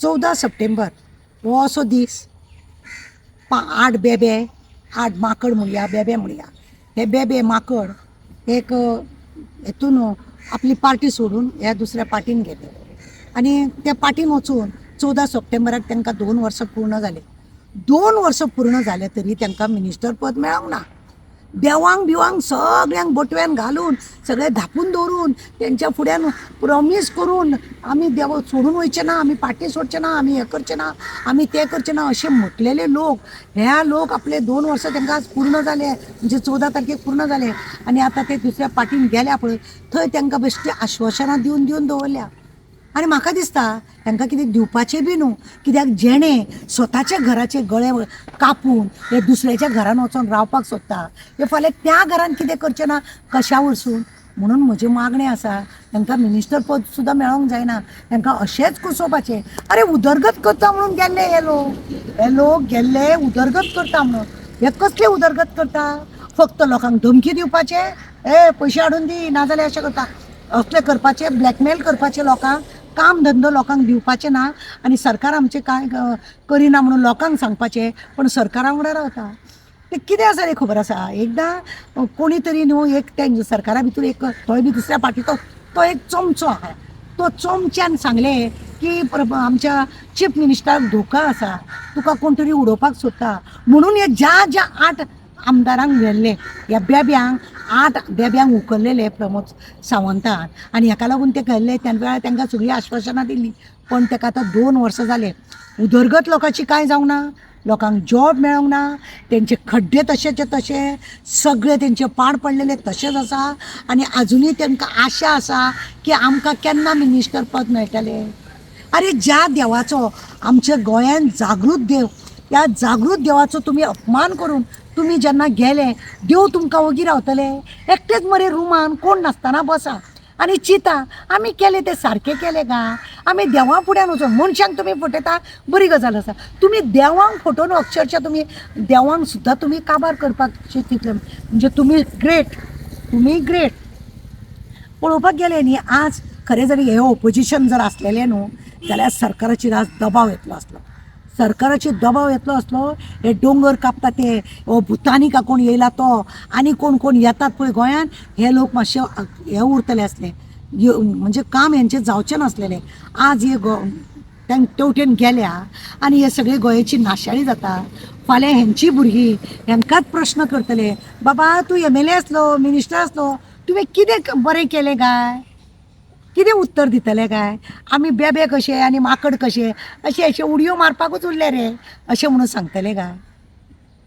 14 September हो असो दीस 8 बेबे 8 माकड म्हणया बेबे म्हणया हे बेबे माकड एक हेतून आपली पार्टी सोडून ह्या दुसऱ्या पार्टीन गेले आणि त्या पार्टीन वचून 14 सप्टेंबराक तांकां 2 वर्सां पूर्ण जाले. 2 वर्सां पूर्ण जाले तरी तांकां मिनिस्टर पद मेळोंक ना. देवांक बिवांक सगळ्यांक बटव्यान घालून सगळे धापून दवरून त्यांच्या फुड्यान प्रॉमीस करून आमी देव सोडून वयचे ना, आमी पार्टी सोडचे ना, आमी हे करचे ना, आमी ते करचे ना असे म्हटलेले लोक लोक आपले 2 वर्सां तांकां आज पूर्ण जाले, म्हणजे 14 तारखेक पूर्ण जाले आणि आता ते दुसऱ्या पार्टीन गेल्या पळय थंय तांकां बेश्टी आश्वासनां दिवन दिवन दवरल्या. आणि म्हाका दिसता तांकां कितें दिवपाचें बी न्हू, कित्याक जेणे स्वताच्या घराचे गळे कापून हे दुसऱ्याच्या घरान वचून रावपाक सोदता हे फाल्यां त्या घरान कितें करचें ना कशा वरसून. म्हणून म्हजें मागणें आसा तांकां मिनिस्टर पद सुद्दां मेळोंक जायना, तांकां अशेंच कुसोवपाचें. अरे उदरगत करता म्हणून गेल्ले हे लोक गेल्ले उदरगत करता म्हणून. हे कसले उदरगत करता? फक्त लोकांक धमकी दिवपाचे, पयशे हाडून दी नाजाल्यार अशें करता असले करपाचे, ब्लॅकमेल करपाचे लोकांक, काम धंदो लोकांक दिवपाचे ना आणि सरकार आमचे काय करिना म्हणून लोकांक सांगपाचे पण सरकारा वांगडा रावता. ते कितें आसा रे खबर आसा? एकदां कोणी तरी न्हू एक त्या सरकारा भितर एक थंय बी दुसऱ्या पार्टीचो तो एक चमचो आहा, तो चमच्यान सांगले की आमच्या चीफ मिनिस्टराक धोका आसा, तुका कोण तरी उडोवपाक सोदता म्हणून हे ज्या 8 आमदारांक व्हेल्ले ह्या बेब्यांक 8 बेब्यांक उखल्लेले प्रमोद सावंतान आणि हेका लागून ते गेल्ले त्या तांकां सगळीं आश्वासनां दिल्लीं पण ताका आतां 2 वर्सां जाले. उदरगत लोकांची कांय जावंक ना, लोकांक जॉब मेळोंक ना, तेंचे खड्डे तशेचे तशे सगळे तेंचे पाड पडलेले तशेंच आसा आणि अजुनूय तांकां आशा आसा की आमकां केन्ना मिनिस्टर पद मेळटलें. अरे ज्या देवाचो आमच्या गोंयांत जागृत देव, त्या जागृत देवाचो तुमी अपमान करून तुम्ही जेन्ना गेले देव तुमकां वगी रावतले? एकटेच मरे रुमान कोण नासतना बसा आणि चिता आमी केले ते सारके केले काय? आमी देवा फुड्यान वचून मनशांक तुमी फटयता बरी गजाल आसा, तुमी देवांक फटोवन अक्षरशः तुमी देवांक सुद्दां तुमी काबार करपाक चिंतले म्हणजे तुमी ग्रेट. पळोवपाक गेले न्ही आज खरें जरी हे ऑपोजिशन जर आसलेलें न्हू जाल्यार सरकाराचेर आज दबाव येतलो आसलो. सरकाराचेर दबाव येतलो असलो, हे डोंगर कापता ते भुतानी का कोण येयला तो आनी कोण येतात पळय गोंयान हे लोक मातशे हे उरतले असले म्हणजे काम हेंचे जावचें नासलेलें. आज हे तेवटेन गेल्या आनी हे सगळे गोंयाची नाशाडी जाता. फाल्यां हेंची भुरगीं हेंकाच प्रश्न करतले, बाबा तूं MLA आसलो, मिनिस्टर आसलो, तुवें कितें बरें केलें काय? कितें उत्तर दितले काय? आमी बेबे कशे आनी माकड कशे अशे उडयो मारपाकूच उरले रे अशें म्हणून सांगतले काय?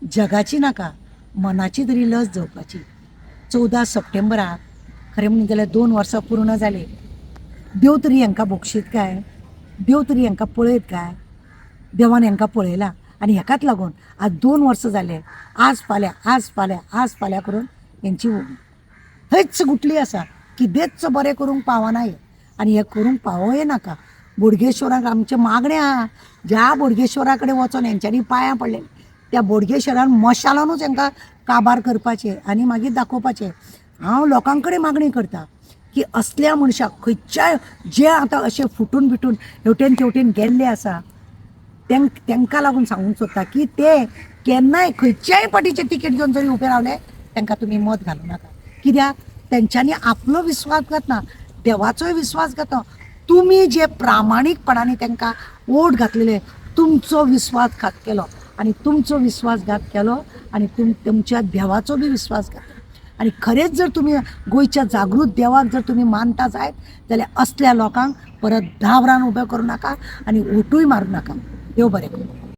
जगाची नाका मनाची तरी लस घेवपाची. 14 सप्टेंबराक खरें म्हणून जाल्यार 2 वर्सां पूर्ण जाले. देव तरी हांकां बक्षीत काय? देव तरी हांकां पळयत काय? देवान हांकां पळयला आनी हेकाच लागून आज 2 वर्सां जाले. आज फाल्यां करून हेंची थंयच गुटली आसा की देच बरें करूंक पावना हे आनी हे करूंक पावोय नाका. बोडगेश्वराक आमचें मागणें आहा, ज्या बोडगेश्वरा कडेन वचोन हेंच्यांनी पांयां पडले त्या बोडगेश्वरान मशालानूच हांकां काबार करपाचें आनी मागीर दाखोवपाचें. हांव लोकां कडेन मागणी करता की असल्या मनशाक खंयच्याय जे आतां अशे फुटून बिटून हेवटेन तेवटेन गेल्ले आसा तांकां लागून सांगूंक सोदता की ते केन्नाय खंयच्याय पार्टीचे तिकेट घेवन जरी उबे रावले तांकां तुमी मत घालूं नाका. कित्याक तेंच्यांनी आपलो विश्वासघात ना देवाचोय विश्वासघात. तुमी जे प्रामाणीकपणाने तांकां वोट घातलेले तुमचो विश्वासघात केलो आनी तुमचो विश्वासघात केलो आनी तुमच्या देवाचो बी विश्वासघात. आनी खरेंच जर तुमी गोंयच्या जागृत देवाक जर तुमी मानता जायत जाल्यार असल्या लोकांक परत 10 वरान उबें करूं नाका आनी वोटूय मारूं नाका. देव बरें करूं.